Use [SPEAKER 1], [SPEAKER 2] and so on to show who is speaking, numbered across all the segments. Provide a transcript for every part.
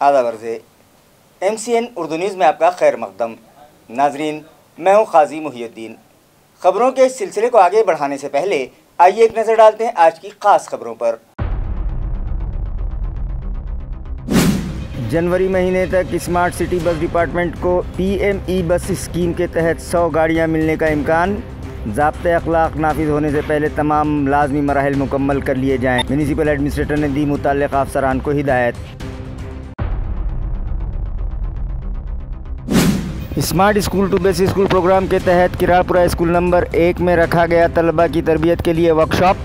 [SPEAKER 1] आदाब अर्ज़ MCN Urdu news में आपका खैर मकदम। नाजरीन, मैं हूँ क़ाज़ी मुहियुद्दीन। ख़बरों के इस सिलसिले को आगे बढ़ाने से पहले आइए एक नज़र डालते हैं आज की ख़ास खबरों पर। जनवरी महीने तक स्मार्ट सिटी बस डिपार्टमेंट को PME बस स्कीम के तहत 100 गाड़ियाँ मिलने का इम्कान। ज़ाब्ते अखलाक नाफिज होने से पहले तमाम लाजमी मराहिल मुकम्मल कर लिए जाएँ। म्यूनिसिपल एडमिनिस्ट्रेटर ने दी मुतल्लिक़ अफसरान को हिदायत। Smart school to basic school program के तहत किरापुरा स्कूल नंबर 1 में रखा गया तलबा की तरबियत के लिए वर्कशॉप।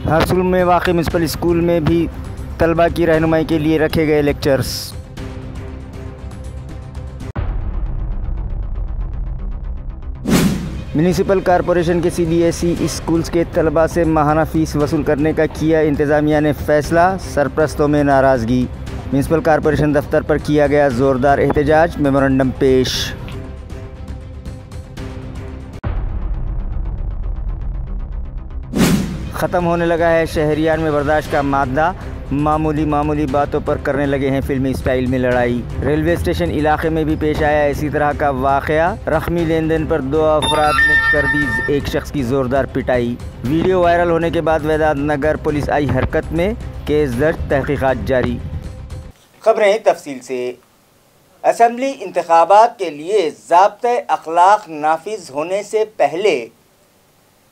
[SPEAKER 1] हरसुल में वाक़ई म्यूनिसिपल स्कूल में भी तलबा की रहनुमाई के लिए रखे गए लेक्चर्स। म्यूनिसिपल कॉरपोरेशन के CBSE स्कूल्स के तलबा से माहाना फ़ीस वसूल करने का किया इंतज़ामिया ने फ़ैसला। सरपरस्तों में नाराज़गी। म्यूनिसिपल कॉरपोरेशन दफ्तर पर किया गया ज़ोरदार एहतजाज। मेमोरेंडम पेश। ख़त्म होने लगा है शहरियान में बर्दाश्त का मादा। मामूली बातों पर करने लगे हैं फिल्मी स्टाइल में लड़ाई। रेलवे स्टेशन इलाके में भी पेश आया इसी तरह का वाक़या। रकमी लेन देन पर 2 अफराद ने कर दी एक शख्स की ज़ोरदार पिटाई। वीडियो वायरल होने के बाद वेदांत नगर पुलिस आई हरकत में। केस दर्ज, तहकीक़ात जारी। खबरें तफसील से। असम्बली इंतखाबात के लिए ज़ाब्ते अखलाक नाफिज होने से पहले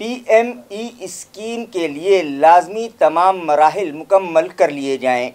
[SPEAKER 1] PME स्कीम के लिए लाजमी तमाम मराहिल मुकम्मल कर लिए जाएं।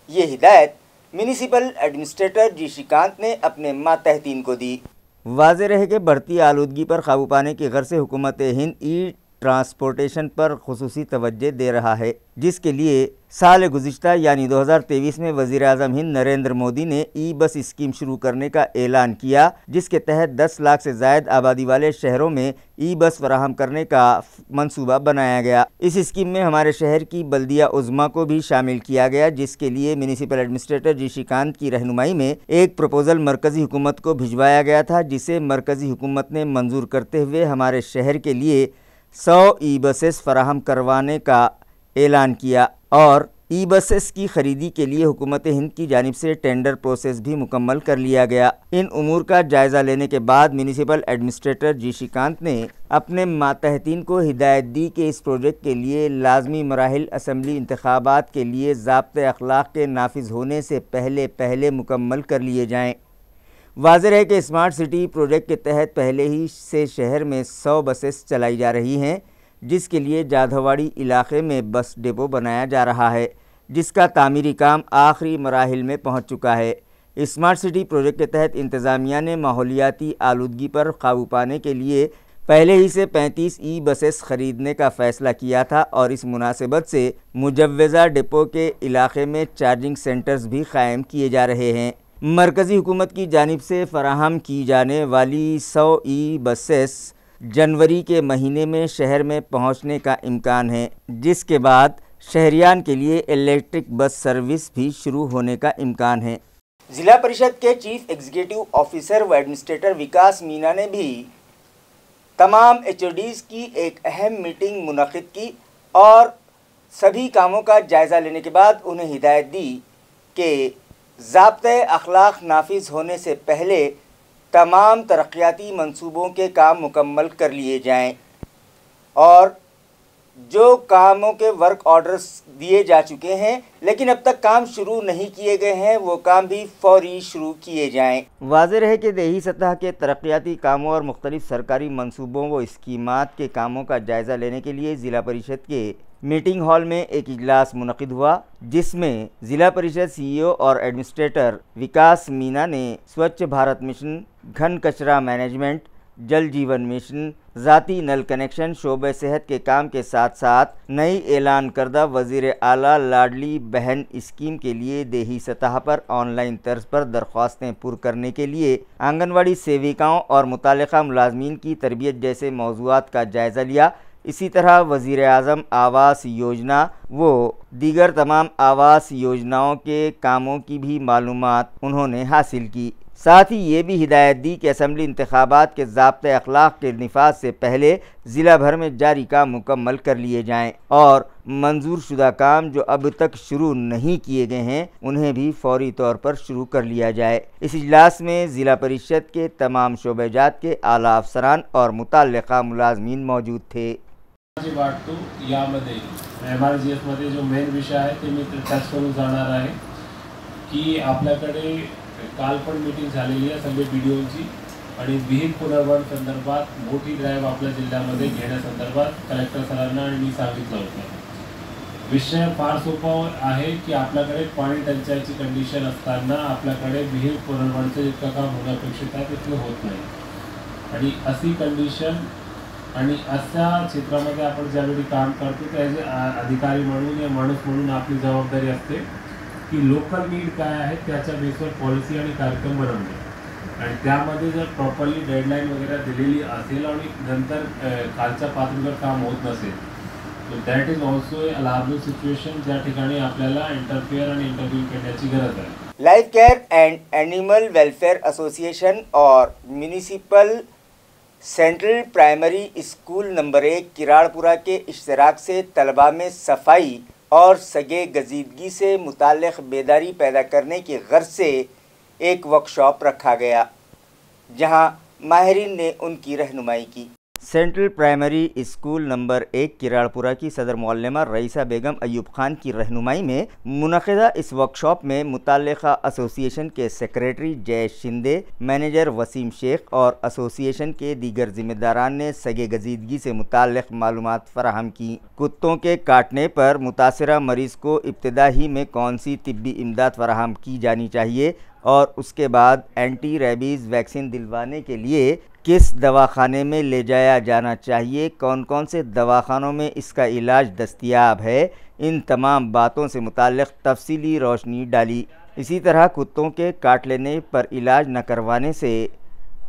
[SPEAKER 1] ये हिदायत म्यूनिसिपल एडमिनिस्ट्रेटर जी श्रीकांत ने अपने मातहतीन को दी। वाज़ेह रहे कि बढ़ती आलूदगी पर काबू पाने की गर्ज से हुकूमत हिंद ट्रांसपोर्टेशन पर खुसूसी तवज्जो दे रहा है, जिसके लिए साल गुज़िश्ता यानी 2023 में वज़ीर आज़म हिंद नरेंद्र मोदी ने बस स्कीम शुरू करने का ऐलान किया, जिसके तहत 10 लाख से ज़ायद आबादी वाले शहरों में बस फराहम करने का मंसूबा बनाया गया। इस स्कीम में हमारे शहर की बल्दिया उज़्मा को भी शामिल किया गया, जिसके लिए म्यूनिसिपल एडमिनिस्ट्रेटर जी श्रीकांत की रहनुमाई में एक प्रपोज़ल मरकज़ी हुकूमत को भिजवाया गया था, जिसे मरकज़ी हुकूमत ने मंजूर करते हुए हमारे शहर के लिए 100 बसेस फराहम करवाने का ऐलान किया और बसेस की खरीदी के लिए हुकूमत हिंद की जानिब से टेंडर प्रोसेस भी मुकम्मल कर लिया गया। इन उमूर का जायज़ा लेने के बाद म्यूनिसिपल एडमिनिस्ट्रेटर जी श्रीकांत ने अपने मातहतीन को हिदायत दी कि इस प्रोजेक्ट के लिए लाजमी मराहिल असम्बली इंतखाबात के लिए ज़ाब्ते अखलाक के नाफिज होने से पहले मुकम्मल कर लिए जाएँ। वाज़ेह है कि स्मार्ट सिटी प्रोजेक्ट के तहत पहले ही से शहर में 100 बसेस चलाई जा रही हैं, जिसके लिए जाधववाड़ी इलाके में बस डिपो बनाया जा रहा है, जिसका तामीरी काम आखिरी मराहिल में पहुंच चुका है। स्मार्ट सिटी प्रोजेक्ट के तहत इंतज़ामिया ने माहौलियाती आलूदगी पर काबू पाने के लिए पहले ही से 35 बसेस ख़रीदने का फ़ैसला किया था और इस मुनासिबत से मुजव्वज़ा डिपो के इलाके में चार्जिंग सेंटर्स भी कायम किए जा रहे हैं। मरकज़ी हुकूमत की जानिब से फ़राहम की जाने वाली 100 बसेस जनवरी के महीने में शहर में पहुंचने का इम्कान है, जिसके बाद शहरियान के लिए इलेक्ट्रिक बस सर्विस भी शुरू होने का इम्कान है। ज़िला परिषद के चीफ एग्जीक्यूटिव ऑफिसर व एडमिनिस्ट्रेटर विकास मीना ने भी तमाम HODs की एक अहम मीटिंग मुनक़िद की और सभी कामों का जायज़ा लेने के बाद उन्हें हिदायत दी कि ज़ाब्ते अखलाक नाफिज होने से पहले तमाम तरक्याती मंसूबों के काम मुकम्मल कर लिए जाएं और जो कामों के वर्क ऑर्डर्स दिए जा चुके हैं लेकिन अब तक काम शुरू नहीं किए गए हैं, वो काम भी फौरी शुरू किए जाएं। वाज़ेह है कि देही सतह के तरक्याती कामों और मुख्तलिफ सरकारी मंसूबों व स्कीमात के कामों का जायज़ा लेने के लिए ज़िला परिषद के मीटिंग हॉल में एक इजलास मुनक़िद हुआ, जिसमें ज़िला परिषद CEO और एडमिनिस्ट्रेटर विकास मीना ने स्वच्छ भारत मिशन, घन कचरा मैनेजमेंट, जल जीवन मिशन, ज़ाती नल कनेक्शन, शोबे सेहत के काम के साथ साथ नई ऐलान करदा वज़ीर आला लाडली बहन स्कीम के लिए देही सतह पर ऑनलाइन तर्ज पर दरख्वास्तें पुर करने के लिए आंगनवाड़ी सेविकाओं और मुताल्लिक़ा मुलाज़मीन की तरबियत जैसे मौज़ूआत का जायज़ा लिया। इसी तरह वज़ीर आज़म आवास योजना व दीगर तमाम आवास योजनाओं के कामों की भी मालूमात उन्होंने हासिल की। ساتھ ہی یہ بھی ہدایت دی کہ اسمبلی انتخابات کے ضابطۂ اخلاق کے نفاذ سے پہلے ضلع بھر میں جاری کام مکمل کر لیے جائیں اور منظور شدہ کام جو اب تک شروع نہیں کیے گئے ہیں انہیں بھی فوری طور پر شروع کر لیا جائے۔ اس اجلاس میں ضلع پریشد کے تمام شعبہ جات کے اعلیٰ افسران اور متعلقہ ملازمین موجود تھے۔
[SPEAKER 2] MRGS जो मेन विषय आहे ते मी टच करून जाणार आहे की आपल्याकडे काल पण मीटिंग झालेली आहे सगळे BDOची आणि विहीर पुनर्वसन संदर्भात मोठी ड्राईव्ह आपल्या जिल्ह्यामध्ये घेण्यासंदर्भात कलेक्टर सरांना आणि मी सांगितलं होतं। विषय फार सोपा आहे की आपल्याकडे पाणी टंचाईची कंडिशन असताना आपल्याकडे विहीर पुनर्वसनाचं जितकं काम होणं अपेक्षित आहे तितकं होत नाही आणि अशी कंडिशन आणि अशा क्षेत्रामध्ये आपण ज्यावेळी काम करतो त्याचे अधिकारी म्हणून या माणूस म्हणून आपली जबाबदारी असते की लोकल नीड काय आहे त्याच्या बेसवर पॉलिसी आणि कार्यक्रम बनवणे आणि त्यामध्ये जर प्रॉपरली डेडलाईन वगैरे दिलेली असेल आणि नंतर खालच्या पातळीवर काम होत नसेल तर that is also a alarming situation ज्या ठिकाणी आपल्याला इंटरफेअर आणि इंटरव्यू करण्याची गरज आहे।
[SPEAKER 1] Life care and animal welfare association और municipal central primary school number 1 Kiradpura के इश्तराक से तलबा में सफाई और सगे गजीदगी से मुताल्लिक़ बेदारी पैदा करने की गर्ज से एक वर्कशॉप रखा गया, जहां माहिरीन ने उनकी रहनुमाई की। सेंट्रल प्राइमरी स्कूल नंबर 1 किराड़पुरा की सदर मुअल्लिमा रईसा बेगम अयूब खान की रहनुमाई में मुनक़िदा इस वर्कशॉप में मुताल्लिक़ा एसोसिएशन के सेक्रेटरी जय शिंदे, मैनेजर वसीम शेख और एसोसिएशन के दीगर ज़िम्मेदारान ने सगे गजीदगी से मुताल्लिक़ मालूमात फ़राहम की। कुत्तों के काटने पर मुतासिरा मरीज़ को इब्तिदाई में कौन सी तिब्बी इमदाद फ़राहम की जानी चाहिए और उसके बाद एंटी रेबीज़ वैक्सीन दिलवाने के लिए किस दवाखाने में ले जाया जाना चाहिए, कौन कौन से दवाखानों में इसका इलाज दस्तयाब है, इन तमाम बातों से मुताल्लिक़ तफसीली रोशनी डाली। इसी तरह कुत्तों के काट लेने पर इलाज न करवाने से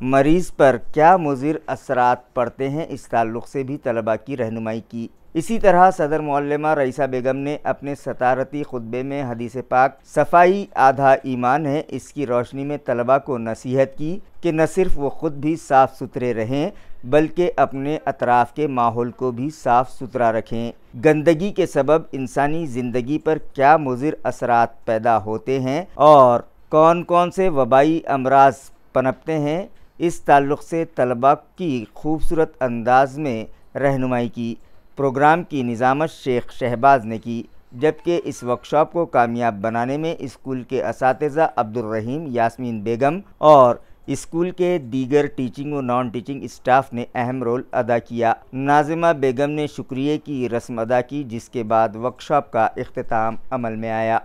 [SPEAKER 1] मरीज़ पर क्या मुज़िर असरात पड़ते हैं, इस ताल्लुक़ से भी तलबा की रहनुमाई की। इसी तरह सदर मुअल्लिमा रईसा बेगम ने अपने सतारती खुतबे में हदीस पाक सफ़ाई आधा ईमान है इसकी रोशनी में तलबा को नसीहत की कि न सिर्फ वो ख़ुद भी साफ़ सुथरे रहें बल्कि अपने अतराफ़ के माहौल को भी साफ़ सुथरा रखें। गंदगी के सबब इंसानी ज़िंदगी पर क्या मुज़िर असरात पैदा होते हैं और कौन कौन से वबाई अमराज पनपते हैं, इस ताल्लुक़ से तलबा की खूबसूरत अंदाज़ में रहनुमाई की। प्रोग्राम की निज़ामत शेख शहबाज ने की, जबकि इस वर्कशॉप को कामयाब बनाने में स्कूल के असातिज़ा अब्दुल रहीम, यास्मीन बेगम और स्कूल के दीगर टीचिंग और नॉन टीचिंग स्टाफ ने अहम रोल अदा किया। नाज़िमा बेगम ने शुक्रिया की रस्म अदा की, जिसके बाद वर्कशॉप का इख्तिताम अमल में आया।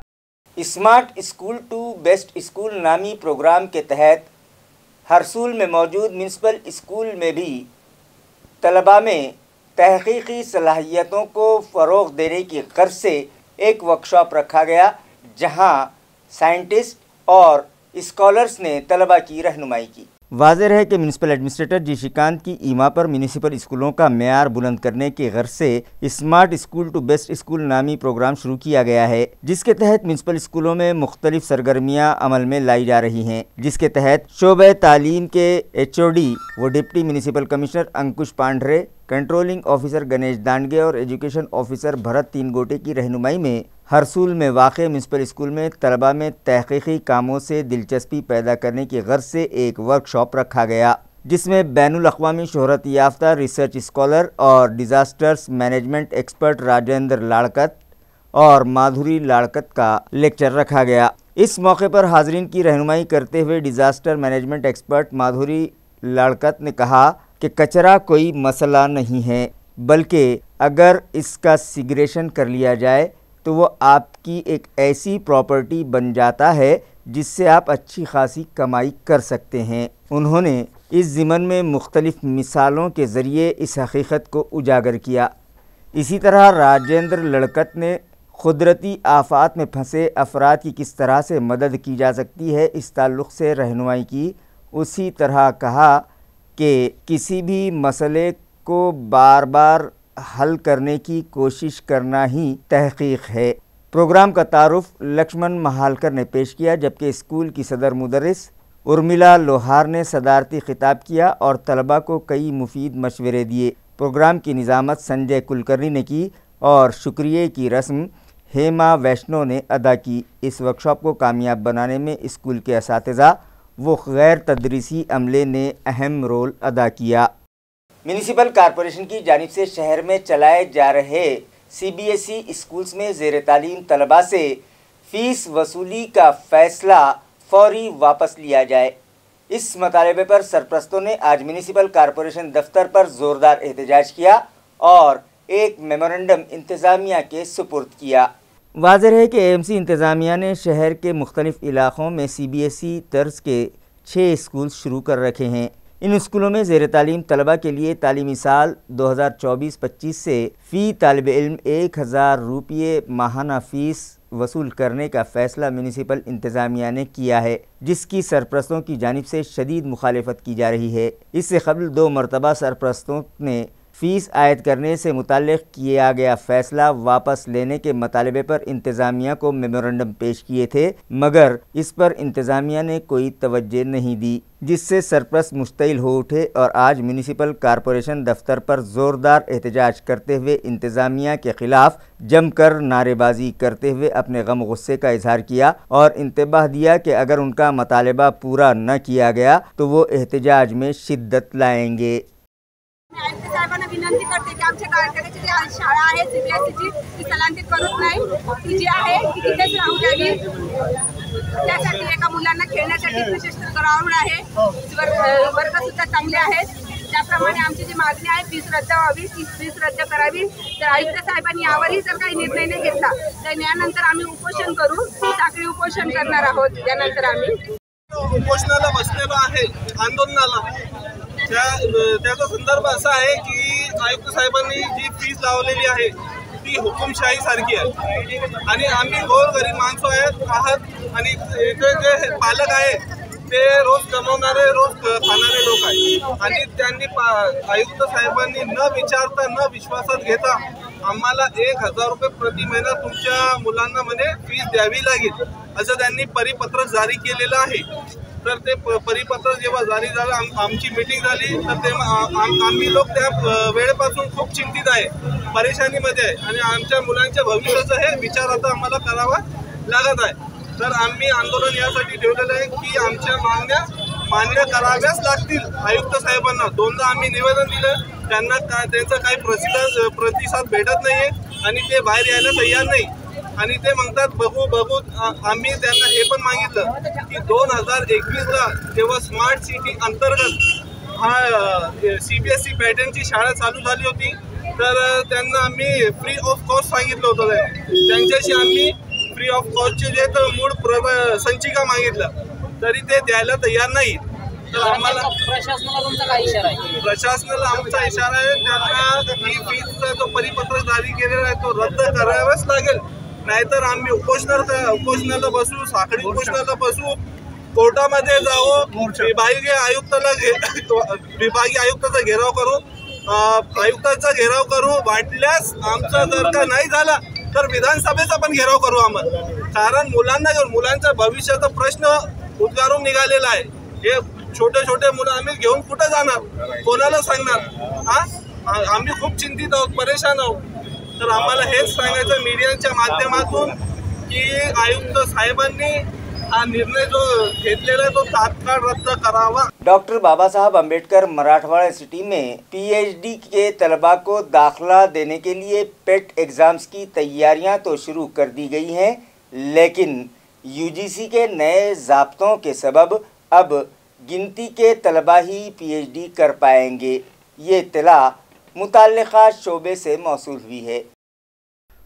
[SPEAKER 1] Smart school to best school नामी प्रोग्राम के तहत हरसूल में मौजूद म्यूनसिपल स्कूल में भी तलबा में तहक़ीक़ी सलाहियतों को फ़रोग़ देने की गर्ज से एक वर्कशॉप रखा गया, जहां साइंटिस्ट और स्कॉलर्स ने तलबा की रहनुमाई की। वाज़ेह है कि म्यूनसिपल एडमिनिस्ट्रेटर जी श्रीकांत की ईमा पर म्यूनसिपल स्कूलों का मेयार बुलंद करने की गर्ज से smart school to best school नामी प्रोग्राम शुरू किया गया है, जिसके तहत म्यूनसिपल स्कूलों में मुख्तलिफ सरगर्मियाँ अमल में लाई जा रही हैं, जिसके तहत शोबे तालीम के HOD व डिप्टी म्यूनसिपल कमिश्नर अंकुश पांढरे, कंट्रोलिंग ऑफिसर गणेश दांडगे और एजुकेशन ऑफिसर भरत तीनगोटे की रहनुमाई में हरसूल में वाक़े म्यूनसिपल स्कूल में तलबा में तहक़ीक़ी कामों से दिलचस्पी पैदा करने की गर्ज से एक वर्कशॉप रखा गया, जिसमें बैनुल अक़वामी शोहरत याफ्ता रिसर्च स्कॉलर और डिज़ास्टर्स मैनेजमेंट एक्सपर्ट राजेंद्र लाड़कत और माधुरी लाड़कत का लेक्चर रखा गया। इस मौके पर हाज़रीन की रहनुमाई करते हुए डिज़ास्टर मैनेजमेंट एक्सपर्ट माधुरी लाड़कत ने कहा कि कचरा कोई मसला नहीं है, बल्कि अगर इसका सिगरेशन कर लिया जाए तो वो आपकी एक ऐसी प्रॉपर्टी बन जाता है जिससे आप अच्छी खासी कमाई कर सकते हैं। उन्होंने इस ज़िमन में मुख्तलिफ़ मिसालों के ज़रिए इस हकीकत को उजागर किया। इसी तरह राजेंद्र लड़कत ने कुदरती आफ़ात में फंसे अफराद की किस तरह से मदद की जा सकती है, इस ताल्लुक़ से रहनुमाई की। उसी तरह कहा कि किसी भी मसले को बार बार हल करने की कोशिश करना ही तहक़ीक़ है। प्रोग्राम का तारुफ़ लक्ष्मण महालकर ने पेश किया, जबकि स्कूल की सदर मुदर्रिस ارمیلا لوہار نے صدارتی خطاب کیا اور طلباء کو کئی مفید مشورے دیے۔ پروگرام کی نظامت سنجے کلکرنی نے کی اور شکریہ کی رسم ہیما ویشنو نے ادا کی۔ اس ورکشاپ کو کامیاب بنانے میں اسکول کے اساتذہ و غیر تدریسی عملے نے اہم رول ادا کیا۔ میونسپل کارپوریشن کی جانب سے شہر میں چلائے جا رہے CBSE اسکولز میں زیر تعلیم طلباء سے فیس وصولی کا فیصلہ فوری واپس لیا جائے، اس مطالبے پر سرپرستوں نے آج میونسپل کارپوریشن دفتر پر زوردار احتجاج کیا اور ایک میمورنڈم انتظامیہ کے سپرد کیا۔ واضح ہے کہ AMC انتظامیہ نے شہر کے مختلف علاقوں میں CBSE طرز کے 6 اسکول شروع کر رکھے ہیں۔ ان اسکولوں میں زیر تعلیم طلباء کے لیے تعلیمی سال 2024-25 سے فی طالب علم 1000 روپے ماہانہ فیس وصول کرنے کا فیصلہ میونسپل انتظامیہ نے کیا ہے، جس کی سرپرستوں کی جانب سے شدید مخالفت کی جا رہی ہے۔ اس سے قبل 2 مرتبہ سرپرستوں نے فیس عائد کرنے سے متعلق کیا گیا فیصلہ واپس لینے کے مطالبے پر انتظامیہ کو میمورنڈم پیش کیے تھے، مگر اس پر انتظامیہ نے کوئی توجہ نہیں دی، جس سے سرپرست مشتعل ہو اٹھے اور آج میونسپل کارپوریشن دفتر پر زوردار احتجاج کرتے ہوئے انتظامیہ کے خلاف جم کر نعرے بازی کرتے ہوئے اپنے غم و غصے کا اظہار کیا اور انتباہ دیا کہ اگر ان کا مطالبہ پورا نہ کیا گیا تو وہ احتجاج میں شدت لائیں گے۔
[SPEAKER 3] आयुक्त साहेबांना विनंती करते की आमच्या कारखान्याची जी आज शाळा आहे CBSEची ती स्थलांतरित करूच नाही, ती जी आहे ती तिथेच राहू द्यावी। त्यासाठी एका मुलांना खेळण्यासाठी प्रशस्त ग्राउंड आहे, वर्ग सुद्धा चांगले आहेत। त्याप्रमाणे आमची जी मागणी आहे फीस रद्द व्हावी, ती फीस रद्द करावी। तर आयुक्त साहेबांनी यावरही जर काही निर्णय नाही घेतला तर यानंतर आम्ही उपोषण करू, साखळी उपोषण करणार आहोत। त्यानंतर आम्ही
[SPEAKER 4] उपोषणाला बसलेलो आहे, आंदोलनाला। त्याचा संदर्भ असा आहे की आयुक्त साहेबांनी जी फीस लावलेली आहे ती हुकुमशाही सारखी आहे आणि आम्ही गोरगरीब माणसं आहात आणि इथे जे पालक आहेत ते रोज कमवणारे रोज खाणारे लोक आहेत आणि त्यांनी आयुक्त साहेबांनी न विचारता न विश्वासात घेता आम्हाला 1000 रुपये प्रति महिना तुमच्या मुलांना म्हणजे फीस द्यावी लागेल असं त्यांनी परिपत्रक जारी केलेलं आहे। तर ते परिपत्रक जेव्हा जारी झालं, आमची मीटिंग झाली, तर तेव्हा आम्ही लोक त्या वेळेपासून खूप चिंतित आहे, परेशानीमध्ये आहे आणि आमच्या मुलांच्या भविष्याचं हे विचार आता आम्हाला करावा लागत आहे। तर आम्ही आंदोलन यासाठी ठेवलेलं आहे की आमच्या मागण्या मान्य कराव्याच लागतील आयुक्त साहेबांना। 2दा आम्ही निवेदन दिलं, त्यांना त्यांचा काही प्रतिसाद भेटत नाहीये आणि ते बाहेर यायला तयार नाही आणि ते म्हणतात बघू। आम्ही त्यांना हे पण मागितलं की 2021ला जेव्हा स्मार्ट सिटी अंतर्गत हा CBSE पॅटर्नची शाळा चालू झाली होती, तर त्यांना आम्ही फ्री ऑफ कॉस्ट सांगितलं होतं। त्यांच्याशी आम्ही फ्री ऑफ कॉस्टचे जे तर मूळ संचिका मागितलं तरी ते द्यायला तयार नाही। तर आम्हाला
[SPEAKER 5] प्रशासनाला तुमचा काय इशारा आहे?
[SPEAKER 4] प्रशासनाला आमचा इशारा आहे, त्यांना ही फीसचा जो परिपत्रक जारी केलेला आहे तो रद्द करावाच लागेल, नाहीतर आम्ही उपोषणाला बसू, साखळी उपोषणाला बसू, कोर्टामध्ये जाऊ, विभागीय आयुक्ताचा घेराव करू, आयुक्ताचा घेराव करू, वाटल्यास आमचा जर का नाही झाला तर विधानसभेचा पण घेराव करू आम्हाला। कारण मुलांच्या भविष्याचा प्रश्न उद्गारून निघालेला आहे। हे छोटे मुलं आम्ही घेऊन कुठं जाणार, कोणाला सांगणार? आम्ही खूप चिंतित आहोत, परेशान आहोत। तर आम्हाला हेच सांगायचं मीडियाच्या माध्यमातून की आयुक्त साहेबांनी हा निर्णय जो घेतलेला तो तात्काळ रद्द करावा।
[SPEAKER 1] डॉक्टर बाबा साहब अम्बेडकर मराठवाड़ा सिटी में PhD के तलबा को दाखिला देने के लिए पेट एग्ज़ाम्स की तैयारियां तो शुरू कर दी गई हैं, लेकिन UGC के नए ज़ाब्तों के सबब अब गिनती के तलबा ही PhD कर पाएंगे। ये इत्तला मुतल्लिक़ा शोबे से मौसूल हुई है।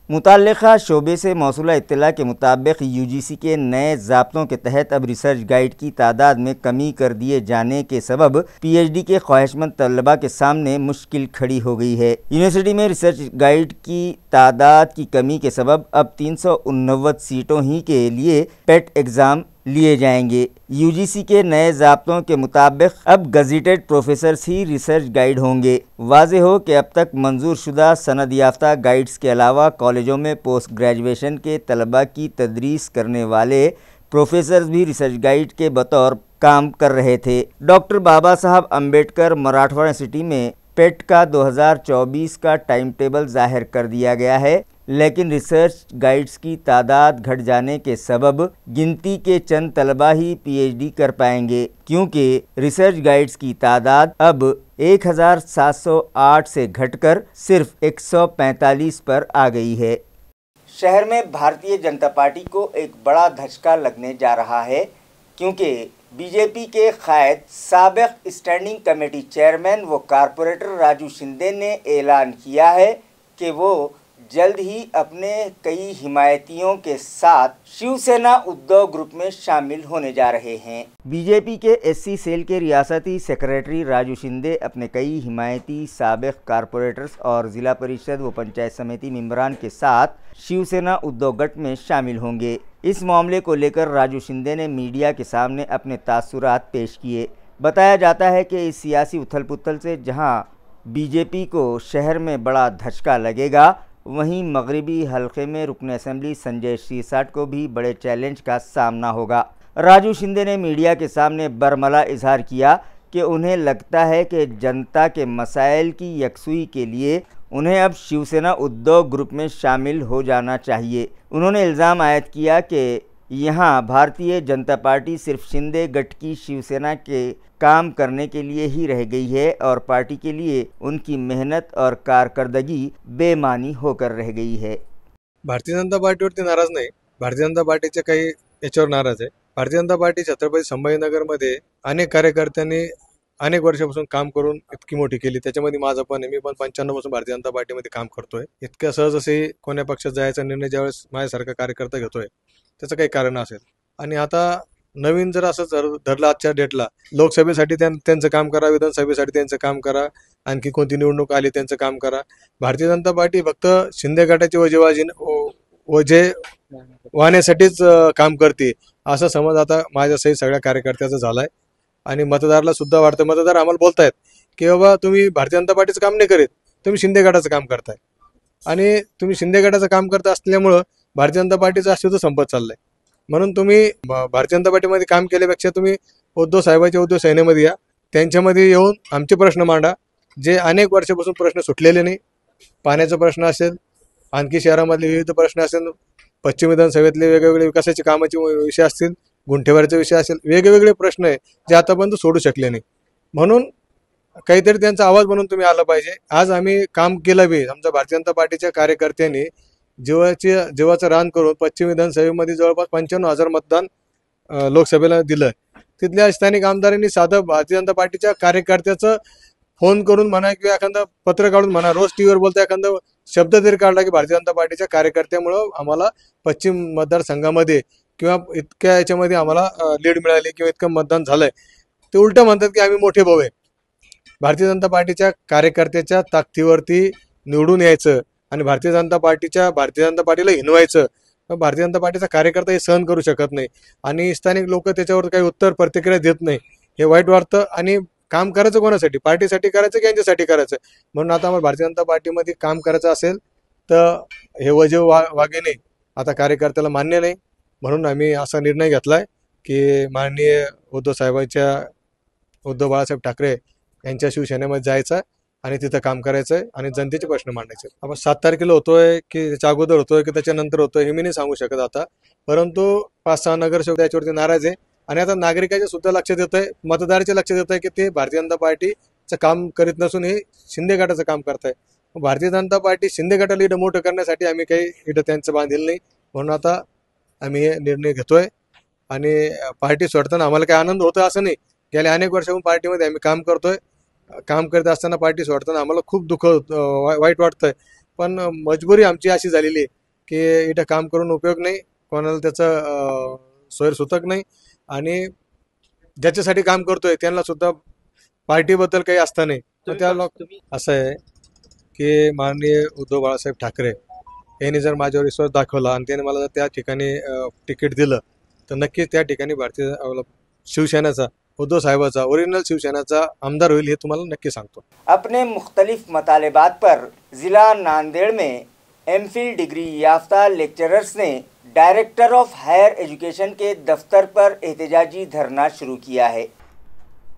[SPEAKER 1] मुतल्लिक़ा शोबे से मौसूला इत्तला के मुताबिक UGC के नए ज़ाब्तों के तहत अब रिसर्च गाइड की तादाद में कमी कर दिए जाने के सबब PhD के ख्वाहिशमंद तलबा के सामने मुश्किल खड़ी हो गई है। यूनिवर्सिटी में रिसर्च गाइड की तादाद की कमी के सबब अब 389 सीटों ही के लिए पेट एग्ज़ाम लिए जाएंगे। UGC के नए ज़ाब्तों के मुताबिक अब गज़ेटेड प्रोफेसर्स ही रिसर्च गाइड होंगे। वाज़ेह हो कि अब तक मंजूर शुदा सनद याफ्ता गाइड्स के अलावा कॉलेजों में पोस्ट ग्रेजुएशन के तलबा की तदरीस करने वाले प्रोफेसर्स भी रिसर्च गाइड के बतौर काम कर रहे थे। डॉक्टर बाबा साहब अम्बेडकर मराठवाड़ा यूनिवर्सिटी में पेट का 2024 का टाइम टेबल जाहिर कर दिया गया है, लेकिन रिसर्च गाइड्स की तादाद घट जाने के सबब गिनती के चंद तलबा ही पीएचडी कर पाएंगे, क्योंकि रिसर्च गाइड्स की तादाद अब 1708 से घटकर सिर्फ 145 पर आ गई है। शहर में भारतीय जनता पार्टी को एक बड़ा धचका लगने जा रहा है, क्योंकि बीजेपी के कायद साबिक स्टैंडिंग कमेटी चेयरमैन व कारपोरेटर राजू शिंदे ने ऐलान किया है कि वो जल्द ही अपने कई हिमायतियों के साथ शिवसेना उद्धव ग्रुप में शामिल होने जा रहे हैं। बीजेपी के एससी सेल के रियासती सेक्रेटरी राजू शिंदे अपने कई हिमायती साबिक कारपोरेटर्स और जिला परिषद व पंचायत समिति मेंबरान के साथ शिवसेना उद्धव गठ में शामिल होंगे। इस मामले को लेकर राजू शिंदे ने मीडिया के सामने अपने तासुरात पेश किए। बताया जाता है कि इस सियासी उथल पुथल से जहां बीजेपी को शहर में बड़ा धचका लगेगा, वहीं मगरिबी हलके में रुकन असेंबली संजय सिरसाट को भी बड़े चैलेंज का सामना होगा। राजू शिंदे ने मीडिया के सामने बरमला इजहार किया कि उन्हें लगता है कि जनता के मसाइल की यकसुई के लिए उन्हें अब शिवसेना उद्धव ग्रुप में शामिल हो जाना चाहिए। उन्होंने इल्ज़ाम आयद किया कि यहाँ भारतीय जनता पार्टी सिर्फ शिंदे गठ की शिवसेना के काम करने के लिए ही रह गई है और पार्टी के लिए उनकी मेहनत और कारकर्दगी बेमानी होकर रह गई है।
[SPEAKER 6] भारतीय जनता पार्टीवरती नाराज नाही, भारतीय जनता पार्टीचे काही याच्यावर नाराज आहे। भारतीय जनता पार्टी छत्रपती संभाजीनगरमध्ये अनेक कार्यकर्त्यांनी अनेक वर्षापासून काम करून इतकी मोठी केली। त्याच्यामध्ये माझं पण आहे, मी पण 95 पासून भारतीय जनता पार्टीमध्ये काम करतोय। इतक्या सहज असे कोण्या पक्षात जायचा निर्णय ज्यावेळेस माझ्यासारखा कार्यकर्ता घेतोय त्याचं काही कारण असेल। आणि आता नवीन जर असं धरलं आजच्या डेटला लोकसभेसाठी त्यांचं काम करा, विधानसभेसाठी त्यांचं काम करा, आणखी कोणती निवडणूक आली त्यांचं काम करा। भारतीय जनता पार्टी फक्त शिंदे गटाची वजे वाहण्यासाठीच काम करते असा समज आता माझ्यासहित सगळ्या कार्यकर्त्याचा झालाय। आणि मतदाराला सुद्धा वाटतं, मतदार आम्हाला बोलतायत की बाबा तुम्ही भारतीय जनता पार्टीचं काम नाही करीत, तुम्ही शिंदे गटाचं काम करताय। आणि तुम्ही शिंदे गटाचं काम करता असल्यामुळं भारतीय जनता पार्टीचं अस्तित्व संपत चाललंय। म्हणून तुम्ही भारतीय जनता पार्टीमध्ये काम केल्यापेक्षा तुम्ही उद्धव साहेबांच्या उद्धव सेनेमध्ये या, त्यांच्यामध्ये येऊन आमचे प्रश्न मांडा, जे अनेक वर्षापासून प्रश्न सुटलेले नाही। पाण्याचा प्रश्न असेल, आणखी शहरामधले विविध प्रश्न असेल, पश्चिम विधानसभेतले वेगवेगळे विकासाचे कामाचे विषय असतील, गुंठेवारीचे विषय असेल, वेगवेगळे प्रश्न आहे जे आतापर्यंत सोडू शकले नाही। म्हणून काहीतरी त्यांचा आवाज बनवून तुम्ही आला पाहिजे। आज आम्ही काम केलं बी, आमच्या भारतीय जनता पार्टीच्या कार्यकर्त्यांनी जीवाचं रान करून पश्चिम विधानसभेमध्ये जवळपास 95,000 मतदान लोकसभेला दिलं। तिथल्या स्थानिक आमदारांनी साधं भारतीय जनता पार्टीच्या कार्यकर्त्याचं फोन करून म्हणा किंवा एखादं पत्र काढून म्हणा, रोज टीव्हीवर बोलता एखादा शब्द तरी काढला की भारतीय जनता पार्टीच्या कार्यकर्त्यामुळं आम्हाला पश्चिम मतदारसंघामध्ये किंवा इतक्या याच्यामध्ये आम्हाला लीड मिळाली किंवा इतकं मतदान झालंय, ते उलटं म्हणतात की आम्ही मोठे भाऊ आहे। भारतीय जनता पार्टीच्या कार्यकर्त्याच्या ताकदीवरती निवडून यायचं आणि भारतीय जनता पार्टीला हिनवायचं, भारतीय जनता पार्टीचा कार्यकर्ता हे सहन करू शकत नाही। आणि स्थानिक लोक त्याच्यावर काही उत्तर प्रतिक्रिया देत नाही, हे वाईट वाटतं। आणि काम करायचं कोणासाठी, पार्टीसाठी करायचं की यांच्यासाठी करायचं। म्हणून आता आम्हाला भारतीय जनता पार्टीमध्ये काम करायचं असेल तर हे वजे वागणे आता कार्यकर्त्याला मान्य नाही। म्हणून आम्ही असा निर्णय घेतलाय की माननीय उद्धव बाळासाहेब ठाकरे यांच्या शिवसेनेमध्ये जायचं आणि तिथं काम करायचंय आणि जनतेचे प्रश्न मांडायचे। आपण 7 तारखेला होतोय की त्याच्या अगोदर होतोय की त्याच्यानंतर होतोय हे मी नाही सांगू शकत आता, परंतु 5-6 नगरसेवक याच्यावरती नाराज आहे। आणि आता नागरिकांच्या सुद्धा लक्षात येत आहे, मतदाराच्या लक्षात येत आहे की ते भारतीय जनता पार्टीचं काम करीत नसून हे शिंदे गटाचं काम करताय। भारतीय जनता पार्टी शिंदे गटाला इथं मोठं करण्यासाठी आम्ही काही इथं त्यांचं बांधील नाही। म्हणून आता आम्ही हे निर्णय घेतोय आणि पार्टी सोडताना आम्हाला काही आनंद होतो असं नाही। गेल्या अनेक वर्षापासून पार्टीमध्ये आम्ही काम करतोय, काम करत असताना पार्टी सोडताना आम्हाला खूप दुःख वाईट वाटतंय, पण मजबुरी आमची अशी झालेली आहे की इथं काम करून उपयोग नाही, कोणाला त्याचं सोयरसुतक नाही। आणि ज्याच्यासाठी काम करतोय त्यांना सुद्धा पार्टीबद्दल काही असतं नाही। तर त्या असं आहे की माननीय उद्धव बाळासाहेब ठाकरे यांनी जर माझ्यावर विश्वास दाखवला आणि त्याने मला जर त्या ठिकाणी तिकीट दिलं तर नक्कीच त्या ठिकाणी भारतीय शिवसेनेचा उद्धव साहेबाचा ओरिजिनल शिवसेनाचा आमदार होईल, हे तुम्हाला नक्की सांगतो।
[SPEAKER 1] अपने मुख्तलिफ मतालेबात पर जिला नांदेड़ में एमफिल डिग्री याफ्ता लेक्चरर्स ने डायरेक्टर ऑफ हायर एजुकेशन के दफ्तर पर एहतजाजी धरना शुरू किया है।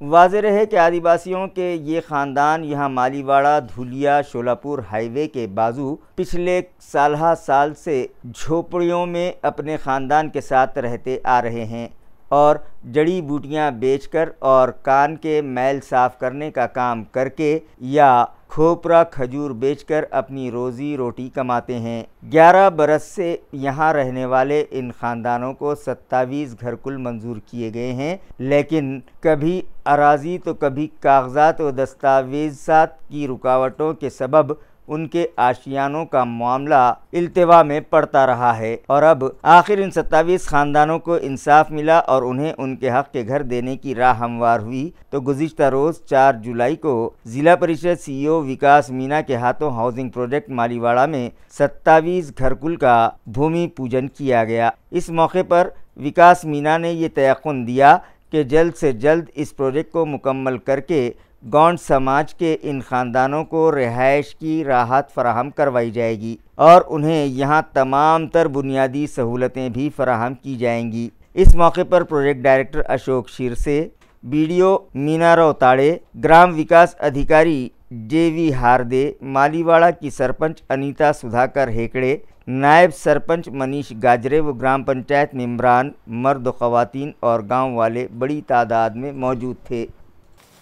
[SPEAKER 1] वाज़ेह रहे कि आदिवासियों के ये ख़ानदान यहाँ मालीवाड़ा धुलिया शोलापुर हाईवे के बाजू पिछले साल से झोपड़ियों में अपने ख़ानदान के साथ रहते आ रहे हैं और जड़ी बूटियाँ बेचकर और कान के मैल साफ़ करने का काम करके या खोपरा खजूर बेचकर अपनी रोज़ी रोटी कमाते हैं। 11 बरस से यहाँ रहने वाले इन ख़ानदानों को 27 घर कुल मंजूर किए गए हैं, लेकिन कभी अराज़ी तो कभी कागज़ात व दस्तावेज़ात की रुकावटों के सबब उनके आशियानों का मामला इल्तिवा में पड़ता रहा है और अब आखिर इन 27 ख़ानदानों को इंसाफ मिला और उन्हें उनके हक़ के घर देने की राह हमवार हुई तो गुज़िश्ता रोज़ 4 जुलाई को ज़िला परिषद CEO विकास मीना के हाथों हाउसिंग प्रोजेक्ट मालीवाड़ा में 27 घरकुल का भूमि पूजन किया गया। इस मौके पर विकास मीना ने ये तयक़ुन दिया कि जल्द से जल्द इस प्रोजेक्ट को मुकम्मल करके गौंड समाज के इन ख़ानदानों को रिहाइश की राहत फ़राहम करवाई जाएगी और उन्हें यहाँ तमाम तर बुनियादी सहूलतें भी फ़राहम की जाएंगी। इस मौके पर project director Ashok Shirse, BDO Meena Rautade, ग्राम विकास अधिकारी JV हारदे, मालीवाड़ा की सरपंच अनीता सुधाकर हेकड़े, नायब सरपंच मनीष गाजरे व ग्राम पंचायत मेंबरान मर्द व ख़वातीन और गाँव वाले बड़ी तादाद में मौजूद थे।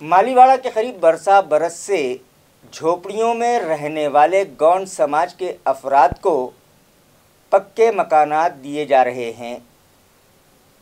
[SPEAKER 1] मालीवाड़ा के करीब बरस से झोपड़ियों में रहने वाले गौंड समाज के अफराद को पक्के मकानात दिए जा रहे हैं।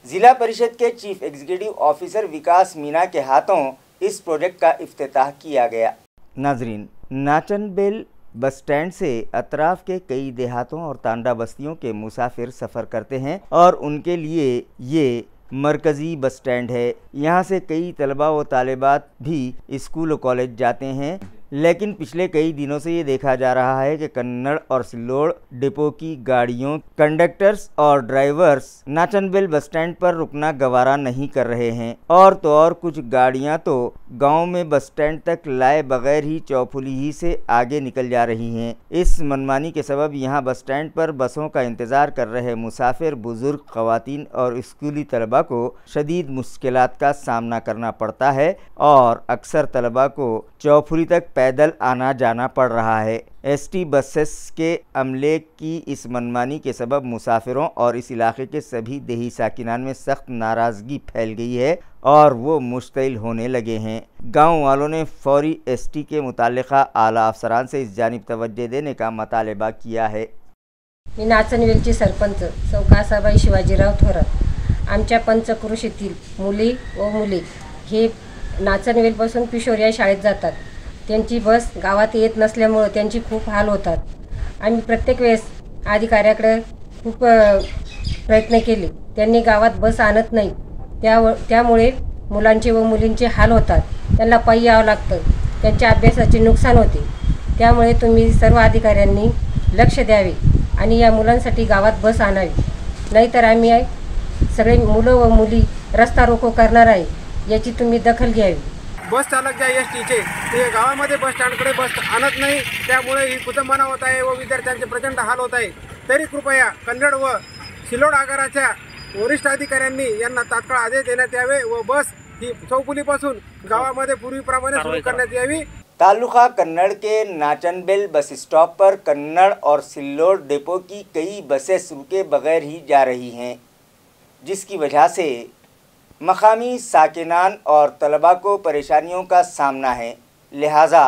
[SPEAKER 1] ज़िला परिषद के चीफ एग्जीक्यूटिव ऑफिसर विकास मीना के हाथों इस प्रोजेक्ट का इफ्तिताह किया गया। नाजरीन, नाचनबेल बस स्टैंड से अतराफ़ के कई देहातों और तांडा बस्तियों के मुसाफिर सफ़र करते हैं और उनके लिए ये मरकज़ी बस स्टैंड है। यहाँ से कई तलबा व तालिबात भी स्कूल व कॉलेज जाते हैं, लेकिन पिछले कई दिनों से ये देखा जा रहा है कि कन्नड़ और सिल्लोड़ डिपो की गाड़ियों कंडक्टर्स और ड्राइवर्स नाचनबेल बस स्टैंड पर रुकना गवारा नहीं कर रहे हैं और तो और कुछ गाड़ियां तो गांव में बस स्टैंड तक लाए बगैर ही चौफुली ही से आगे निकल जा रही हैं। इस मनमानी के सबब यहाँ बस स्टैंड पर बसों का इंतज़ार कर रहे मुसाफिर, बुज़ुर्ग, ख़वातीन और स्कूली तलबा को शदीद मुश्किलात का सामना करना पड़ता है और अक्सर तलबा को चौफुली तक पैदल आना जाना पड़ रहा है। ST बसेस के अमले की इस मनमानी के सबब मुसाफिरों और इस इलाके के सभी देही साकिनान में सख्त नाराज़गी फैल गई है और वो मुश्तिल होने लगे हैं। गांव वालों ने फौरी ST के मुताल्लिक़ा आला अफसरान से इस जानिब तवज्जो देने का मुतालबा किया है।
[SPEAKER 7] मी नाचनवेलची सरपंच सौकासाबाई शिवाजीराव थोरात। आमच्या पंचक्रोशीतील मुली व मुली हे नाचनवेलपासून पिशोर या शाळेत जातात। त्यांची बस गावात येत नसल्यामुळे त्यांची खूप हाल होतात। आम्ही प्रत्येक वेळेस अधिकाऱ्याकडे खूप प्रयत्न केले, त्यांनी गावात बस आणत नाही। त्यामुळे मुलांचे व मुलींचे हाल होतात, त्यांना पायी यावं लागतं, त्यांच्या अभ्यासाचे नुकसान होते। त्यामुळे तुम्ही सर्व अधिकाऱ्यांनी लक्ष द्यावे आणि या मुलांसाठी गावात बस आणावी, नाहीतर आम्ही सगळे मुलं व मुली रस्ता रोको करणार आहे, याची तुम्ही दखल घ्यावी।
[SPEAKER 8] बस चालक ज्या STचे ते गावामध्ये बस स्टँडकडे बस आणत नाही, त्यामुळे ही कुटुंबाना होत आहे व विद्यार्थ्यांचे प्रचंड हाल होत आहे। तरी कृपया कन्नड व सिल्लोड आगाराच्या वरिष्ठ अधिकाऱ्यांनी यांना तात्काळ आदेश देण्यात यावे व बस ही चौफुलीपासून गावामध्ये पूर्वीप्रमाणे सुरू करण्यात यावी।
[SPEAKER 1] तालुका कन्नड़ के नाचनबेल बस स्टॉप पर कन्नड़ और सिल्लोड डिपो की कई बसेस रुके बगैर ही जा रही हैं, जिसकी वजह से मकामी साकिनान और तलबा को परेशानियों का सामना है। लिहाजा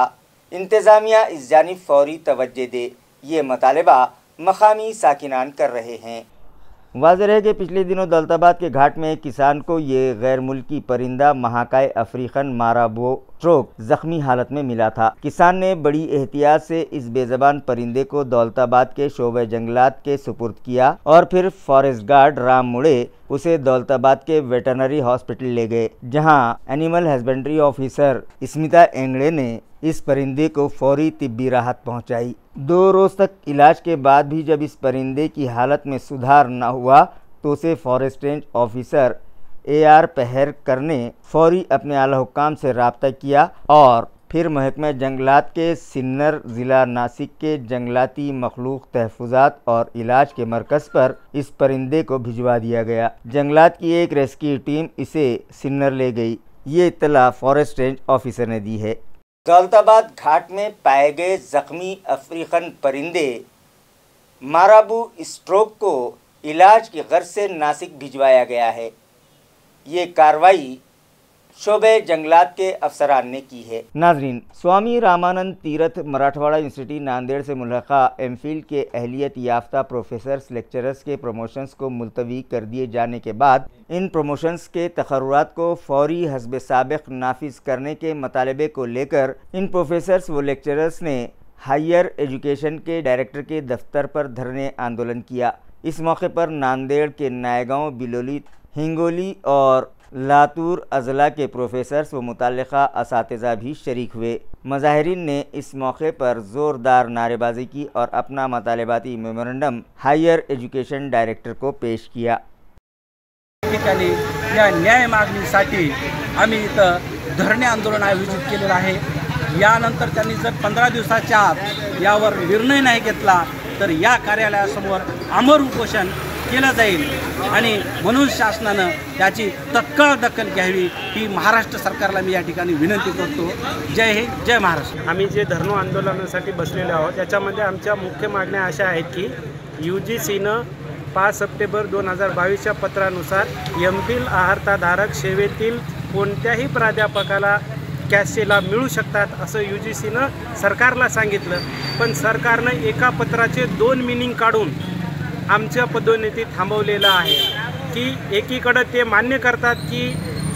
[SPEAKER 1] इंतज़ामिया इस जानिब फौरी तवज्जो दे, ये मुतालबा मकामी साकिनान कर रहे हैं। वाज़ेह है कि पिछले दिनों दौलताबाद के घाट में एक किसान को ये गैर मुल्की परिंदा महाकाय अफ्रीकन माराबो स्ट्रोक ज़ख्मी हालत में मिला था। किसान ने बड़ी एहतियात से इस बेज़बान परिंदे को दौलताबाद के शोबे जंगलात के सुपुर्द किया और फिर फॉरेस्ट गार्ड राम मुड़े उसे दौलताबाद के वेटरनरी हॉस्पिटल ले गए, जहां एनिमल हस्बेंड्री ऑफिसर स्मिता एंगड़े ने इस परिंदे को फौरी तिब्बी राहत पहुंचाई। 2 रोज़ तक इलाज के बाद भी जब इस परिंदे की हालत में सुधार न हुआ तो उसे फॉरेस्ट रेंज ऑफिसर AR पहर करने फौरी अपने आला हुक्काम से रब्ता किया और फिर महकमा जंगलात के सिन्नर ज़िला नासिक के जंगलाती मखलूक तहफ़्फ़ुज़ात और इलाज के मरकज़ पर इस परिंदे को भिजवा दिया गया। जंगलात की एक रेस्क्यू टीम इसे सिन्नर ले गई। ये इत्तला फॉरेस्ट रेंज ऑफिसर ने दी है। दौलताबाद घाट में पाए गए ज़ख्मी अफ्रीकन परिंदे माराबू स्ट्रोक को इलाज की गर्ज से नासिक भिजवाया गया है। ये कार्रवाई शोबे जंगलात के अफसरान ने की है। नाजरीन, स्वामी रामानंद तीर्थ मराठवाड़ा यूनिवर्सिटी नांदेड़ से मुल्हका एमफिल के अहलियत याफ्ता प्रोफेसर्स लेक्चरर्स के प्रमोशंस को मुलतवी कर दिए जाने के बाद इन प्रमोशंस के तकर्रुरात को फौरी हस्ब साबिक़ नाफिज करने के मतालबे को लेकर इन प्रोफेसर्स व लेक्चरर्स ने हायर एजुकेशन के डायरेक्टर के दफ्तर पर धरने आंदोलन किया। इस मौके पर नांदेड़ के नायगांव, बिलोली, हिंगोली और लातूर अजला के प्रोफेसर्स व मुतल्लिका असातिज़ा भी शरीक हुए। मज़ाहिरीन ने इस मौके पर ज़ोरदार नारेबाजी की और अपना मतालबाती मेमोरेंडम हायर एजुकेशन डायरेक्टर को पेश किया।
[SPEAKER 9] ठिकाणी या न्याय मागणीसाठी आम्ही इथं धरणे आंदोलन आयोजित केलेलं आहे। यानंतर त्यांनी जर 15 दिवसाच्या आत यावर निर्णय नाही घेतला तर या कार्यालयासमोर आमरण उपोषण केलं जाईल आणि म्हणून शासनानं त्याची तत्काळ दखल घ्यावी ही महाराष्ट्र सरकारला मी या ठिकाणी विनंती करतो। जय हिंद, जय महाराष्ट्र।
[SPEAKER 10] आम्ही जे धरणो आंदोलनासाठी बसलेले आहोत त्याच्यामध्ये आमच्या मुख्य मागण्या अशा आहेत की UGCनं 5 सप्टेंबर 2022च्या पत्रानुसार एमफिल आहारताधारक सेवेतील कोणत्याही प्राध्यापकाला कॅशचे लाभ मिळू शकतात असं UGCनं सरकारला सांगितलं, पण सरकारनं एका पत्राचे 2 मिनिंग काढून आमच्या पदोन्नती थांबवलेलं आहे की एकीकडे ते मान्य करतात की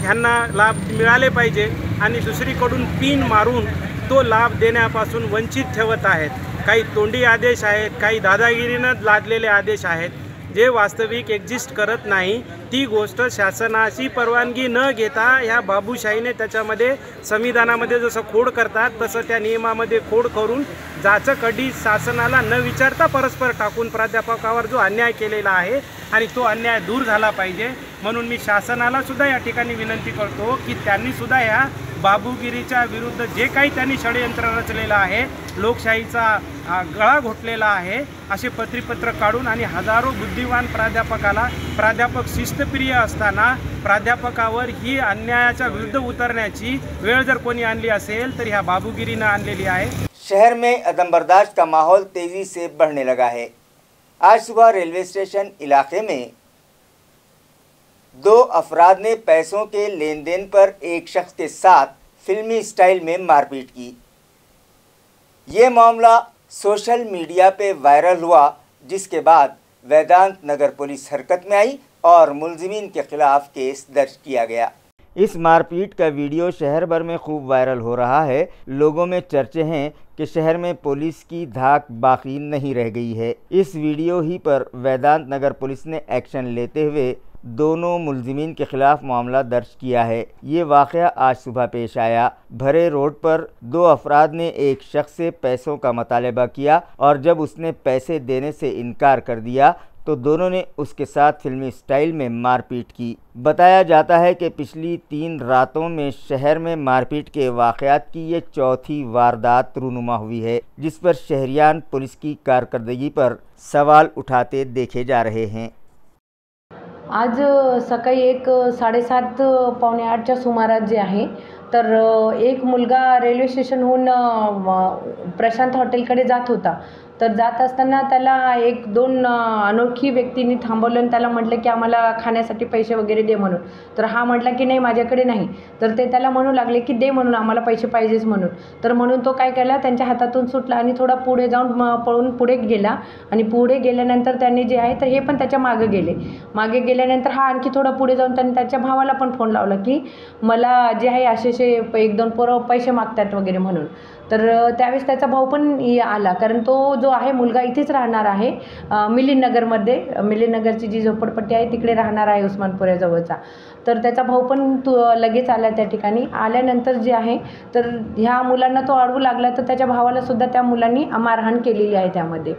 [SPEAKER 10] ह्यांना लाभ मिळाले पाहिजे आणि दुसरीकडून पिन मारून तो लाभ देण्यापासून वंचित ठेवत आहेत। काही तोंडी आदेश आहेत, काही दादागिरीनं लादलेले आदेश आहेत जे वास्तविक एक्झिस्ट करत नाही। ती गोष्ट शासनाची परवानगी न घेता ह्या बाबूशाहीने त्याच्यामध्ये संविधानामध्ये जसं खोड करतात तसं त्या नियमामध्ये खोड करून जाचक अडी शासनाला न विचारता परस्पर टाकून प्राध्यापकावर जो अन्याय केलेला आहे आणि तो अन्याय दूर झाला पाहिजे। म्हणून मी शासनाला सुद्धा या ठिकाणी विनंती करतो की त्यांनी सुद्धा ह्या बाबूगिरीच्या विरुद्ध जे काही त्यांनी षडयंत्र रचलेलं आहे, लोकशाहीचा गळा घोटलेला आहे, असे पत्रिपत्र काढून आणि हजारो बुद्धिवान प्राध्यापक शिस्तप्रिय असताना प्राध्यापकावर ही अन्यायाच्या विरुद्ध उतरण्याची वेळ जर कोणी आणली असेल तर ह्या बाबूगिरीनं आणलेली आहे।
[SPEAKER 1] शहर में अदम बर्दाश्त का माहौल तेजी से बढ़ने लगा है। आज सुबह रेलवे स्टेशन इलाके में 2 अफराद ने पैसों के लेन देन पर एक शख्स के साथ फिल्मी स्टाइल में मारपीट की। ये मामला सोशल मीडिया पे वायरल हुआ, जिसके बाद वेदांत नगर पुलिस हरकत में आई और मुलजिमीन के खिलाफ केस दर्ज किया गया। इस मारपीट का वीडियो शहर भर में खूब वायरल हो रहा है। लोगों में चर्चे हैं कि शहर में पुलिस की धाक बाकी नहीं रह गई है। इस वीडियो ही पर वेदांत नगर पुलिस ने एक्शन लेते हुए दोनों मुलजिमीन के खिलाफ मामला दर्ज किया है। ये वाक़या आज सुबह पेश आया। भरे रोड पर 2 अफराद ने एक शख्स से पैसों का मुतालबा किया और जब उसने पैसे देने से इनकार कर दिया तो दोनों ने उसके साथ फिल्मी स्टाइल में मारपीट की। बताया जाता है कि पिछली 3 रातों में शहर में मारपीट के वाक़यात की ये चौथी वारदात रूनुमा हुई है, जिस पर शहरियान पुलिस की कारकर्दगी पर सवाल उठाते देखे जा रहे हैं।
[SPEAKER 11] आज सकाळी 7:30 पावणे 8च्या सुमारास जे आहे तर एक मुलगा रेल्वे स्टेशनहून प्रशांत हॉटेलकडे जात होता। तर जात असताना त्याला 1-2 अनोळखी व्यक्तींनी थांबवलं आणि त्याला म्हटलं की आम्हाला खाण्यासाठी पैसे वगैरे दे म्हणून। तर हा म्हटला की नाही माझ्याकडे नाही। तर ते त्याला म्हणू लागले की दे म्हणून, आम्हाला पैसे पाहिजेच म्हणून। तर म्हणून तो काय केला, त्यांच्या हातातून सुटला आणि थोडा पुढे जाऊन पळून पुढे गेला आणि पुढे गेल्यानंतर त्यांनी जे आहे तर हे पण त्याच्या मागे गेले। मागे गेल्यानंतर हा आणखी थोडा पुढे जाऊन त्यांनी त्याच्या भावाला पण फोन लावला की मला जे आहे असे 1-2 पोरं पैसे मागतात वगैरे म्हणून। तर त्यावेळेस त्याचा भाऊ पण आला, कारण तो जो आहे मुलगा इथेच राहणार आहे, मिलिंद नगरची जी झोपडपट्टी आहे तिकडे राहणार आहे उस्मानपुऱ्याजवळचा। तर त्याचा भाऊ पण लगेच आला त्या ठिकाणी। आल्यानंतर जे आहे तर ह्या मुलांना तो अडवू लागला, तर त्याच्या भावाला सुद्धा त्या मुलांनी मारहाण केलेली आहे त्यामध्ये।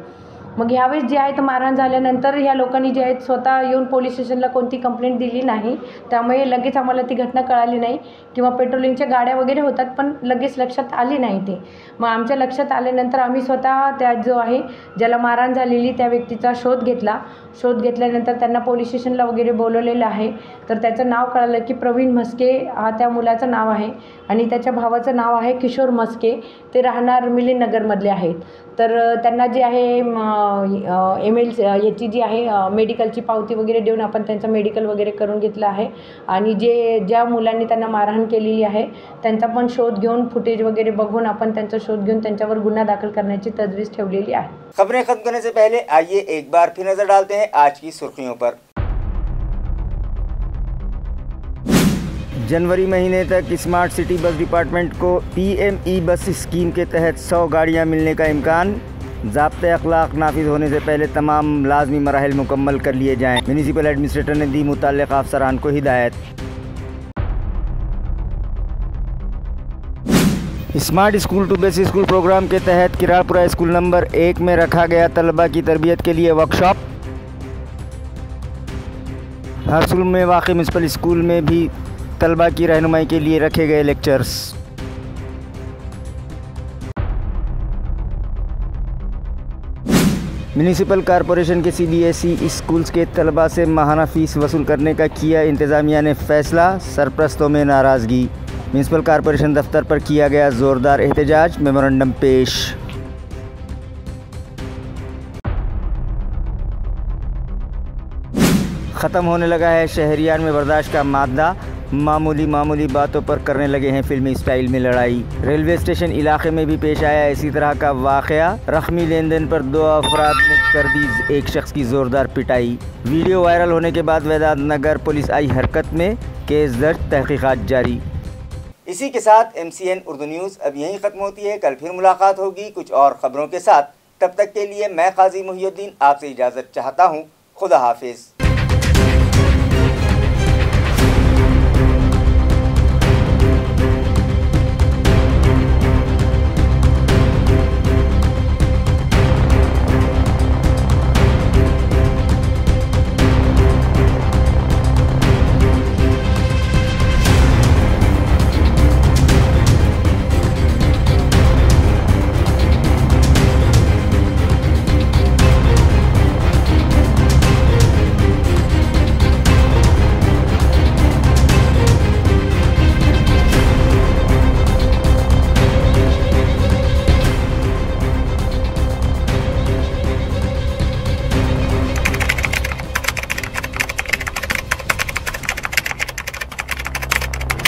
[SPEAKER 11] मग ह्यावेळेस जे आहे तर मारहाण झाल्यानंतर ह्या लोकांनी जे आहेत स्वतः येऊन पोलीस स्टेशनला कोणती कंप्लेंट दिली नाही, त्यामुळे लगेच आम्हाला ती घटना कळाली नाही किंवा पेट्रोलिंगच्या गाड्या वगैरे होतात पण लगेच लक्षात आली नाही ते. मग आमच्या लक्षात आल्यानंतर आम्ही स्वतः त्या जो आहे ज्याला मारहाण झालेली त्या व्यक्तीचा शोध घेतला. शोध घेतल्यानंतर त्यांना पोलीस स्टेशनला वगैरे बोलवलेलं आहे. तर त्याचं नाव कळालं की प्रवीण म्हस्के हा त्या मुलाचं नाव आहे आणि त्याच्या भावाचं नाव आहे किशोर म्हस्के, ते राहणार मिलिंदनगरमधले आहेत. तर त्यांना जे आहे ML याची जी आहे मेडिकलची पावती वगैरे देऊन आपण त्यांचं मेडिकल वगैरे करून घेतलं आहे आणि ज्या मुलांनी त्यांना मारहाण केलेली आहे त्यांचा पण शोध घेऊन फुटेज वगैरे बघून आपण त्यांचा शोध घेऊन त्यांच्यावर गुन्हा दाखल करण्याची तजवीज ठेवलेली आहे.
[SPEAKER 1] खबरें खत्म करने से पहले आइए एक बार फिर नजर डालते हैं आज की सुर्खियों पर। जनवरी महीने तक स्मार्ट सिटी बस डिपार्टमेंट को PME बस स्कीम के तहत 100 गाड़ियां मिलने का इम्कान। ज़ाब्ते अखलाक नाफिज होने से पहले तमाम लाजमी मराहिल मुकम्मल कर लिए जाएं। म्यूनिसिपल एडमिनिस्ट्रेटर ने दी मुतल्लिक़ अफसरान को हिदायत। Smart school to basic school program के तहत किरापुरा स्कूल नंबर 1 में रखा गया तलबा की तरबियत के लिए वर्कशॉप। हरसुल में वाक़ई म्यूनिसिपल स्कूल में भी तलबा की रहनुमाई के लिए रखे गए लेक्चर्स। म्यूनिसिपल कॉरपोरेशन के CBSE स्कूल्स के तलबा से माहाना फ़ीस वसूल करने का किया इंतज़ामिया ने फ़ैसला, सरप्रस्तों में नाराज़गी। म्यूनिसिपल कॉरपोरेशन दफ्तर पर किया गया ज़ोरदार एहतजाज, मेमोरेंडम पेश। ख़त्म होने लगा है शहरियार में बर्दाश्त का मादा, मामूली बातों पर करने लगे हैं फिल्मी स्टाइल में लड़ाई। रेलवे स्टेशन इलाके में भी पेश आया इसी तरह का वाक़या। रकमी लेन देन पर 2 अफराद ने कर दी एक शख्स की ज़ोरदार पिटाई। वीडियो वायरल होने के बाद वेदांत नगर पुलिस आई हरकत में, केस दर्ज, तहकीक़ात जारी। इसी के साथ MCN उर्दू न्यूज़ अब यहीं ख़त्म होती है। कल फिर मुलाकात होगी कुछ और ख़बरों के साथ। तब तक के लिए मैं काजी मुहिउद्दीन आपसे इजाज़त चाहता हूँ। खुदा हाफिज़।